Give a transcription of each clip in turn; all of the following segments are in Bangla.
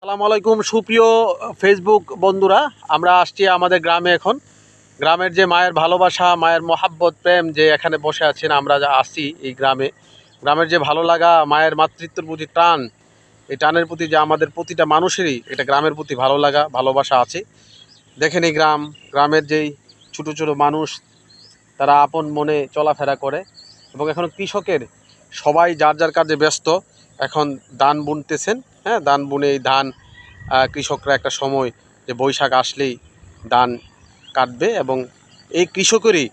আসসালামু আলাইকুম সুপ্রিয় ফেসবুক বন্ধুরা, আমরা আসছি আমাদের গ্রামে। এখন গ্রামের যে মায়ের ভালোবাসা, মায়ের মহাব্বত, প্রেম যে এখানে বসে আছেন, আমরা যা আসছি এই গ্রামে, গ্রামের যে ভালো লাগা, মায়ের মাতৃত্বের প্রতি টান, এই টানের প্রতি যে আমাদের প্রতিটা মানুষেরই এটা গ্রামের প্রতি ভালো লাগা, ভালোবাসা আছে। দেখেন এই গ্রামের যেই ছোটো ছোটো মানুষ, তারা আপন মনে চলাফেরা করে এবং এখন কৃষকের সবাই যার যার কাজে ব্যস্ত। এখন ধান বুনতেছেন, হ্যাঁ, ধান বুনে এই ধান কৃষকরা একটা সময় যে বৈশাখ আসলেই ধান কাটবে এবং এই কৃষকেরই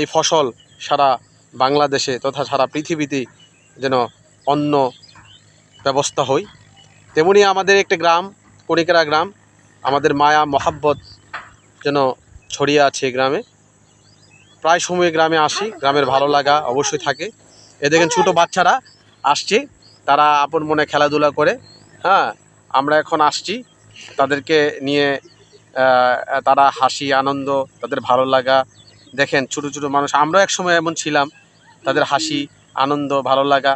এই ফসল সারা বাংলাদেশে তথা সারা পৃথিবীতে যেন অন্য ব্যবস্থা হয়। তেমনি আমাদের একটা গ্রাম, কণিকেরা গ্রাম, আমাদের মায়া মহাব্বত যেন ছড়িয়ে আছে এই গ্রামে। প্রায় সময় গ্রামে আসি, গ্রামের ভালো লাগা অবশ্যই থাকে। এ দেখেন ছোটো বাচ্চারা আসছে, তারা আপন মনে খেলাধুলা করে। হ্যাঁ, আমরা এখন আসছি তাদেরকে নিয়ে, তারা হাসি আনন্দ, তাদের ভালো লাগা দেখেন। ছোটো ছোটো মানুষ, আমরাও এক সময় এমন ছিলাম, তাদের হাসি আনন্দ ভালো লাগা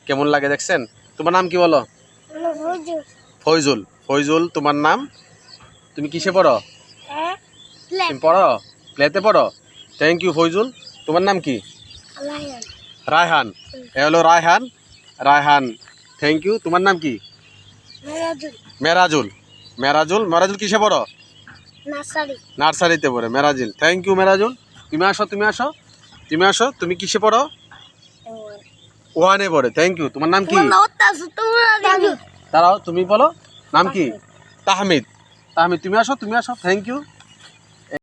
কেমন লাগে দেখছেন। তোমার নাম কি বলো? ফয়জুল। ফয়জুল তোমার নাম? তুমি কিসে পড়ো? তুমি পড়ো, প্লেতে পড়ো? Thank you Faizul. তোমার নাম কি? রায়হান। এ হলো রায়হান। Raihan, thank you. তোমার নাম কি? মেরাজুল। মেরাজুল। মেরাজুল কিসে পড়ো? নার্সারিতে পড়ে। Merajul, thank you Merajul. তুমি আসো, তুমি আসো, তুমি আসো। তুমি কিসে পড়ো? ওয়ানে পড়ে। Thank you. তোমার নাম কি? দাঁড়াও, তুমি বলো নাম কি? তাহমিদ। তাহমিদ, তুমি আসো, তুমি আসো, থ্যাংক ইউ।